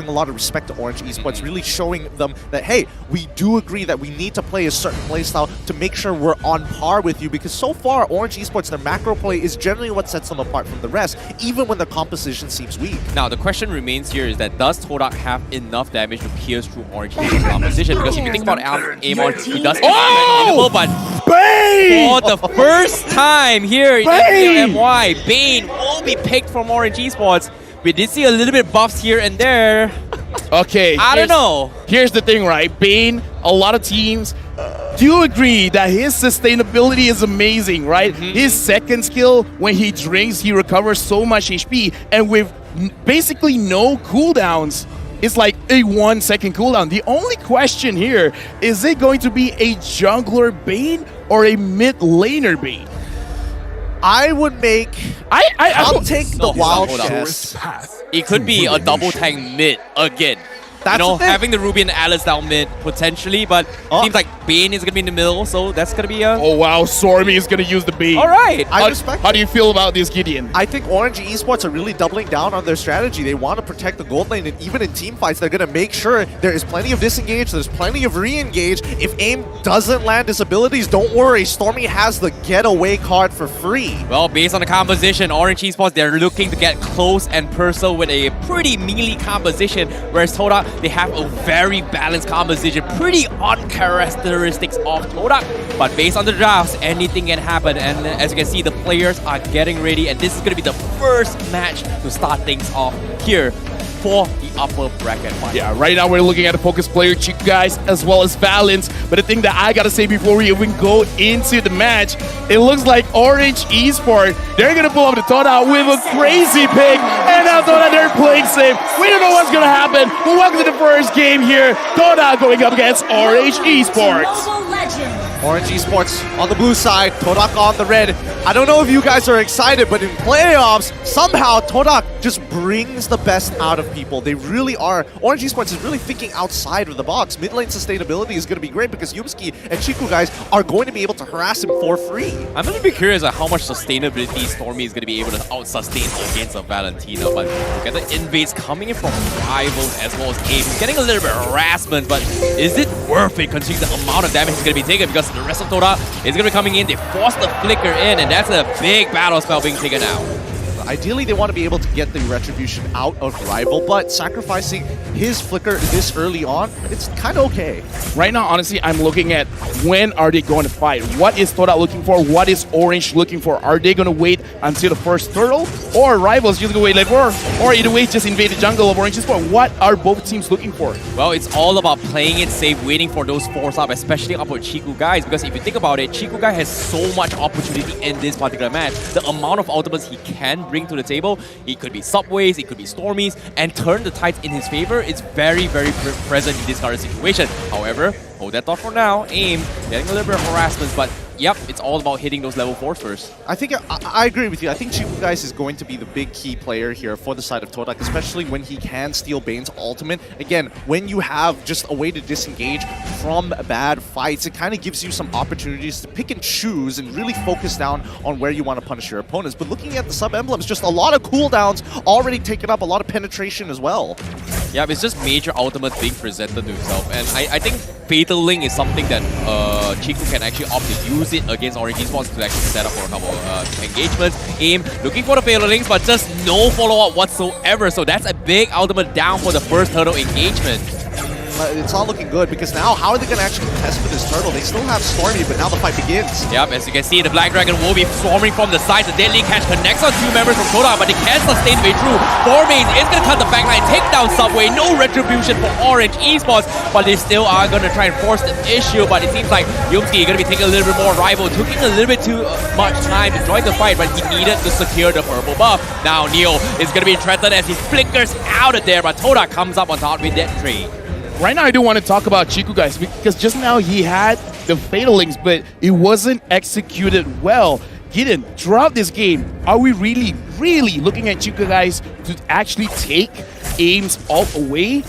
showing a lot of respect to Orange Esports, really showing them that, hey, we do agree that we need to play a certain playstyle to make sure we're on par with you, because so far, Orange Esports, their macro play is generally what sets them apart from the rest, even when their composition seems weak. Now, the question remains here is that does Todak have enough damage to pierce through Orange Esports' composition? Because if you think about Amon, he does but Bane! for the first time here in MY, Bane will be picked from Orange Esports. We did see a little bit buffs here and there. Okay. I don't know. Here's the thing, right? Bane, a lot of teams do agree that his sustainability is amazing, right? His second skill, when he drinks, he recovers so much HP, and with basically no cooldowns, it's like a 1 second cooldown. The only question here, is it going to be a jungler Bane or a mid laner Bane? I would make... I'll take the wild guess. It could be a double tank mid again. That's having the Ruby and Alice down mid potentially, but seems like Bane is going to be in the middle, so that's going to be a... Oh wow, Stormy is going to use the Bane. All right. I respect How do you feel about this, Gideon? I think Orange Esports are really doubling down on their strategy. They want to protect the gold lane, and even in team fights, they're going to make sure there is plenty of disengage, there's plenty of re-engage. If AIM doesn't land his abilities, don't worry, Stormy has the getaway card for free. Well, based on the composition, Orange Esports, they're looking to get close and personal with a pretty melee composition, whereas Todak, they have a very balanced composition, pretty on characteristics of Todak. But based on the drafts, anything can happen. And as you can see, the players are getting ready, and this is going to be the first match to start things off here for the upper bracket fight. Yeah, right now we're looking at the focus player, Chiku guys, as well as Valence. But the thing that I gotta say before we even go into the match, it looks like Orange Esports, they're gonna pull up the Todak with a crazy pick, and now Todak, they're playing safe. We don't know what's gonna happen, but welcome to the first game here. Todak going up against Orange Esports. Orange Esports on the blue side, Todak on the red. I don't know if you guys are excited, but in playoffs, somehow Todak just brings the best out of people. They really are. Orange Esports is really thinking outside of the box. Mid lane sustainability is going to be great because Yumski and Chiku guys are going to be able to harass him for free. I'm going to be curious at how much sustainability Stormy is going to be able to out-sustain against a Valentina. But look at the invades coming in from rivals as well as AIM. He's getting a little bit of harassment, but is it worth it considering the amount of damage he's going to be taking? Because the rest of Todak is going to be coming in. They force the flicker in, and that's a big battle spell being taken out. Ideally, they want to be able to get the Retribution out of Rival, but sacrificing his flicker this early on, it's kind of okay. Right now, honestly, I'm looking at when are they going to fight? What is Todak looking for? What is Orange looking for? Are they going to wait until the first turtle? Or Rivals just going to wait later? Or either way, just invade the jungle of Orange Esports? What are both teams looking for? Well, it's all about playing it safe, waiting for those force up, especially up with Chiku guys, because if you think about it, Chiku guy has so much opportunity in this particular match. The amount of ultimates he can bring to the table, it could be subways, it could be stormies, and turn the tides in his favor. It's very, very present in this current situation. However, hold that thought for now. AIM getting a little bit of harassment, but yep, it's all about hitting those level 4s first. I think I agree with you. I think Chiku guys is going to be the big key player here for the side of Todak, especially when he can steal Bane's ultimate. Again, when you have just a way to disengage from bad fights, it kind of gives you some opportunities to pick and choose and really focus down on where you want to punish your opponents. But looking at the sub-emblems, just a lot of cooldowns already taken up, a lot of penetration as well. Yeah, it's just major ultimates being presented to himself, and I think Fatal Link is something that Chiku can actually opt to use it against Orange Esports to actually set up for a couple engagements. AIM looking for the Fatal Links, but just no follow-up whatsoever, so that's a big ultimate down for the first turtle engagement. It's not looking good because now how are they going to actually contest with this turtle? They still have Stormy, but now the fight begins. Yep, as you can see, the Black Dragon will be swarming from the side. The Deadly Catch connects on 2 members from Todak, but they can't sustain the way through. 4 mains is going to cut the backline, take down Subway. No retribution for Orange Esports, but they still are going to try and force the issue. But it seems like Yumski is going to be taking a little bit more rival, taking a little bit too much time to join the fight, but he needed to secure the purple buff. Now Neo is going to be threatened as he flickers out of there, but Todak comes up on top with that trade. Right now, I do want to talk about Chiku guys because just now he had the Fatal Links, but it wasn't executed well. Gideon, throughout this game, are we really looking at Chiku guys to actually take AIM's ult away?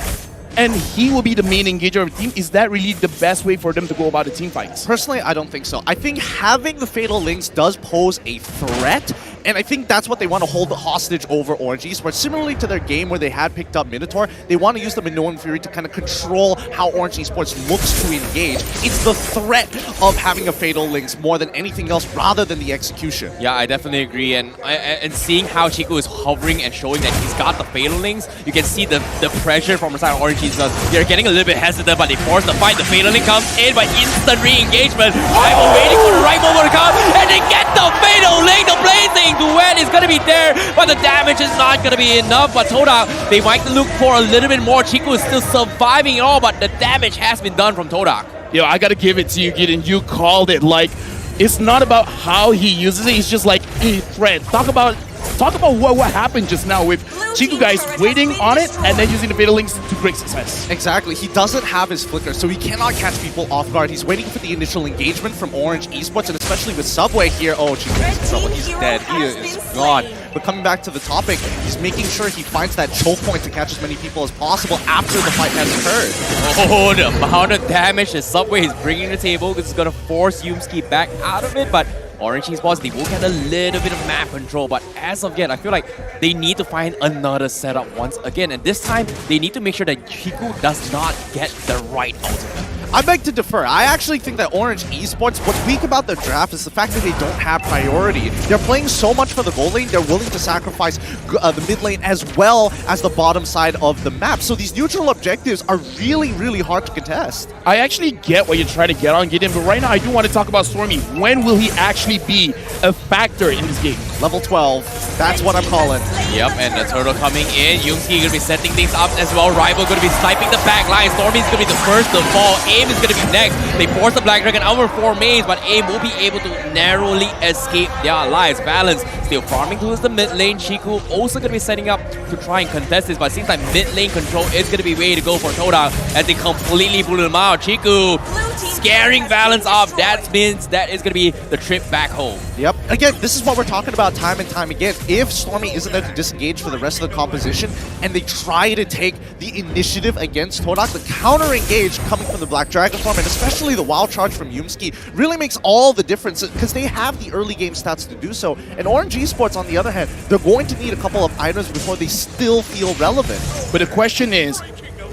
And he will be the main engager of the team? Is that really the best way for them to go about the team fights? Personally, I don't think so. I think having the Fatal Links does pose a threat And I think that's what they want to hold hostage over Orange Esports. Similarly to their game where they had picked up Minotaur, they want to use the Minoan Fury to kind of control how Orange Esports looks to engage. It's the threat of having a Fatal Links more than anything else rather than the execution. Yeah, I definitely agree. And seeing how Chico is hovering and showing that he's got the Fatal Links, you can see the pressure from the side of Orange Esports. They're getting a little bit hesitant, but they force the fight. The Fatal Link comes in by instant re-engagement. I'm waiting for the right moment to come, and they get the Fatal Link. The Blazing Duet is going to be there, but the damage is not going to be enough. But Todak, they might look for a little bit more. Chico is still surviving it all, but the damage has been done from Todak. Yo, I gotta give it to you, Gideon. You called it. Like, it's not about how he uses it. It's just like a threat. Talk about what happened just now with Chico guys waiting on it and then using the Fatal Links to great success. Exactly. He doesn't have his flicker, so he cannot catch people off guard. He's waiting for the initial engagement from Orange Esports, and especially with Subway here. Oh, Chico's in trouble. He's dead. He is gone. But coming back to the topic, he's making sure he finds that choke point to catch as many people as possible after the fight has occurred. Oh, the amount of damage that Subway is bringing to the table is going to force Yumski back out of it, but Orange Esports, they will get a little bit of map control, but as of yet, I feel like they need to find another setup once again, and this time, they need to make sure that Chico does not get the right ultimate. I beg to defer. I actually think that Orange Esports, what's weak about their draft is the fact that they don't have priority. They're playing so much for the gold lane, they're willing to sacrifice the mid lane as well as the bottom side of the map. So these neutral objectives are really, really hard to contest. I actually get what you're trying to get on, Gideon, but right now I do want to talk about Stormy. When will he actually be a factor in this game? Level 12. That's what I'm calling. Yep, and the turtle coming in. Yumski going to be setting things up as well. Rival going to be sniping the back line. Stormy's going to be the first to fall. Aim is going to be next. They force the Black Dragon over 4 mains, but Aim will be able to narrowly escape their lives. Balance still farming towards the mid lane. Chiku also going to be setting up to try and contest this, but it seems like mid lane control is going to be way to go for Todak as they completely blew them out. Chiku scaring Balance off. That means that is going to be the trip back home. Yep. Again, this is what we're talking about time and time again. If Stormy isn't there to disengage for the rest of the composition and they try to take the initiative against Todak, the counter-engage coming from the Black Dragon farm and especially the wild charge from Yumski really makes all the difference because they have the early game stats to do so. And Orange Esports, on the other hand, they're going to need a couple of items before they still feel relevant. But the question is,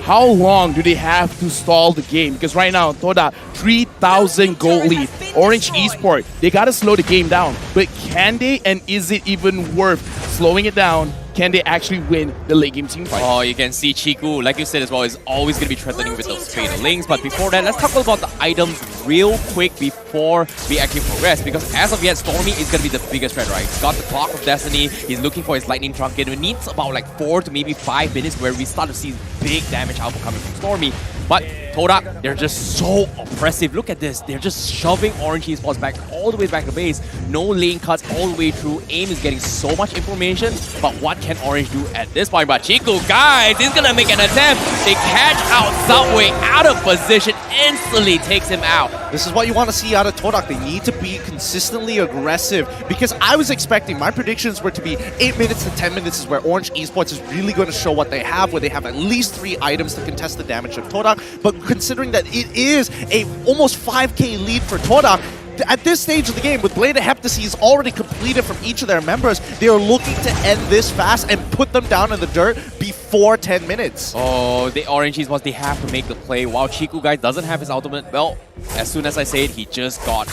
how long do they have to stall the game? Because right now, Todak, 3,000 gold lead. Orange Esports, they got to slow the game down. But can they, and is it even worth slowing it down? Can they actually win the late game team fight? Oh, you can see Chiku, like you said as well, is always going to be threatening with those Fatal Links. But before that, let's talk about the items real quick before we actually progress. Because as of yet, Stormy is going to be the biggest threat, right? He's got the Clock of Destiny. He's looking for his Lightning Trunket. It needs about like 4 to maybe 5 minutes where we start to see big damage output coming from Stormy. But Todak, they're just so oppressive. Look at this. They're just shoving Orange Esports back all the way back to base. No lane cuts all the way through. Aim is getting so much information. But what can Orange do at this point? But Chico, guys, he's going to make an attempt. They catch out Subway out of position. Instantly takes him out. This is what you want to see out of Todak. They need to be consistently aggressive because I was expecting, my predictions were to be 8 minutes to 10 minutes is where Orange Esports is really going to show what they have, where they have at least 3 items to contest the damage of Todak. But considering that it is a almost 5k lead for Todak, at this stage of the game, with Blade of Heptases already completed from each of their members, they are looking to end this fast and put them down in the dirt before 10 minutes. Oh, the Orange Esports, they have to make the play. While Chiku, guys, doesn't have his ultimate, well, as soon as I say it, he just got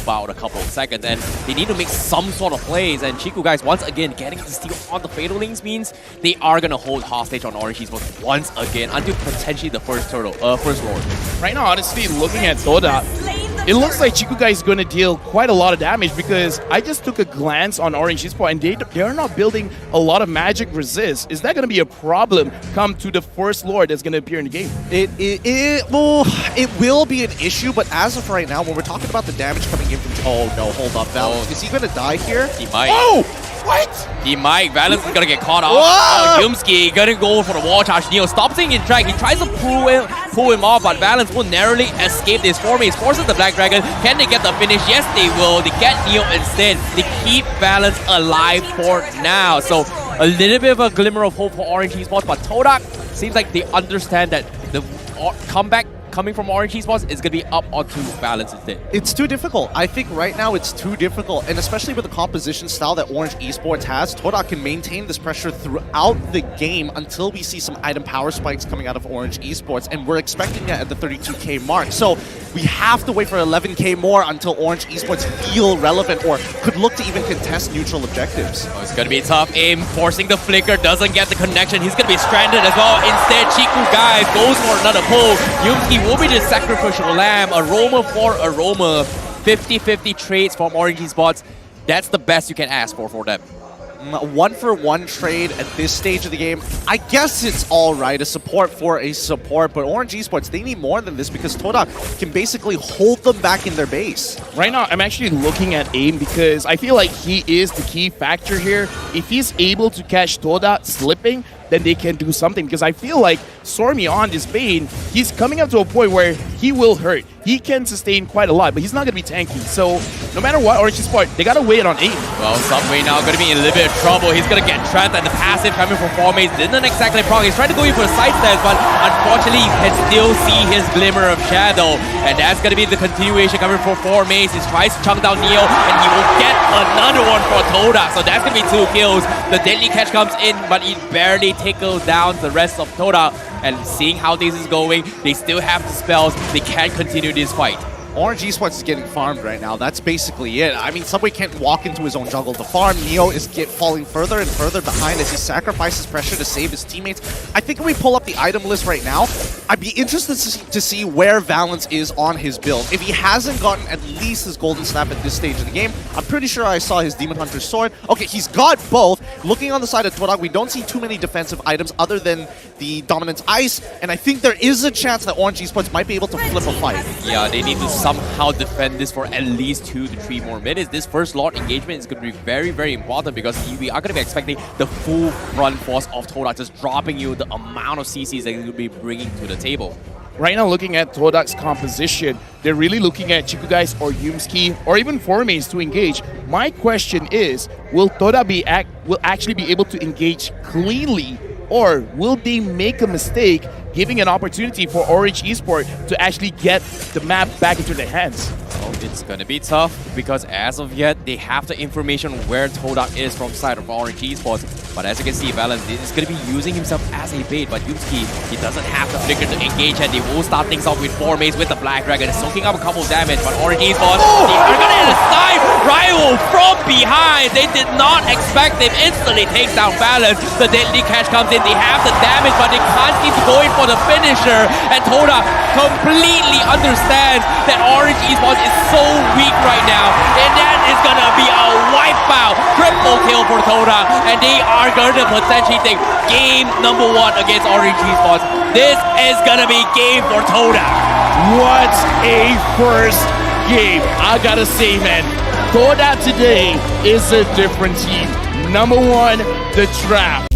about a couple of seconds, and they need to make some sort of plays. And Chiku, guys, once again, getting the steal on the Fatal Links means they are going to hold hostage on Orange Esports once again until potentially the first Lord. Right now, honestly, looking at Todak, it looks like Chiku guy is going to deal quite a lot of damage because I just took a glance on Orange Esports and they are not building a lot of magic resist. Is that going to be a problem come to the first Lord that's going to appear in the game? It will be an issue, but as of right now, when we're talking about the damage coming in from... Oh no, hold up, Valence. Is he going to die here? He might. Oh! What? He might. Valence is going to get caught off. Oh, Yumski going to go for the wall charge. Neo stops him in track. He tries to pull him off, but Valence will narrowly escape this formation. He forces the Black Dragon. Can they get the finish? Yes, they will. They get Neo instead. They keep Valence alive for now. So a little bit of a glimmer of hope for Orange Esports, but Todak seems like they understand that the comeback coming from Orange Esports is going to be up onto Balance instead. It's too difficult. I think right now it's too difficult, and especially with the composition style that Orange Esports has, Todak can maintain this pressure throughout the game until we see some item power spikes coming out of Orange Esports, and we're expecting that at the 32k mark. So we have to wait for 11k more until Orange Esports feel relevant or could look to even contest neutral objectives. Oh, it's going to be a tough aim, forcing the flicker, doesn't get the connection. He's going to be stranded as well. Instead, Chiku, guys, goes for another pull. Yumski will be the sacrificial lamb. Aroma for Aroma. 50-50 trades from Orange Esports. That's the best you can ask for them. 1-for-1 trade at this stage of the game, I guess it's all right, a support for a support, but Orange Esports, they need more than this because Todak can basically hold them back in their base. Right now, I'm actually looking at aim because I feel like he is the key factor here. If he's able to catch Todak slipping, then they can do something, because I feel like Stormy on this Bane, he's coming up to a point where he will hurt. He can sustain quite a lot, but he's not going to be tanky. So no matter what, Orange Esports, they got to wait on aim. Well, Subway now going to be in a little bit of trouble. He's going to get trapped, and the passive coming from Formase didn't exactly proc. He's trying to go in for a side stance, but unfortunately, he can still see his glimmer of shadow. And that's going to be the continuation coming from Formase. He tries to chunk down Neo, and he will get another one for Todak. So that's going to be 2 kills. The deadly catch comes in, but he barely tickles down the rest of Todak. And seeing how this is going, they still have the spells. They can't continue this fight. Orange Esports is getting farmed right now. That's basically it. I mean, Subway can't walk into his own jungle to farm. Neo is falling further and further behind as he sacrifices pressure to save his teammates. I think if we pull up the item list right now, I'd be interested to see where Valence is on his build. If he hasn't gotten at least his Golden Snap at this stage of the game, I'm pretty sure I saw his Demon Hunter's Sword. Okay, he's got both. Looking on the side of Todak, we don't see too many defensive items other than the Dominance Ice, and I think there is a chance that Orange Esports might be able to flip a fight. Yeah, they need to somehow defend this for at least 2 to 3 more minutes. This first lot engagement is going to be very, very important because we are going to be expecting the full run force of Todak, just dropping you the amount of CCs that you'll be bringing to the table. Right now, looking at Todak's composition, they're really looking at Chiku guys or Yumski or even Formase to engage. My question is, will Todak will actually be able to engage cleanly, or will they make a mistake giving an opportunity for Orange Esports to actually get the map back into their hands? Well, it's gonna be tough because as of yet, they have the information where Todak is from side of Orange Esports. But as you can see, Valence is gonna be using himself as a bait, but Yumski, he doesn't have the flicker to engage, and they will start things off with Formase with the Black Dragon, soaking up a couple damage, but Orange Esports, they are gonna hit a snipe rival from behind. They did not expect him, instantly takes down Valence. The deadly catch comes in, they have the damage, but they can't seem to go in for the finisher, and Todak completely understands that Orange Esports is so weak right now, and that is gonna be a wipeout, triple kill for Todak, and they are gonna potentially take game number 1 against Orange Esports. This is gonna be game for Todak. What a first game. I gotta say, man, Todak today is a different team. Number 1, the trap.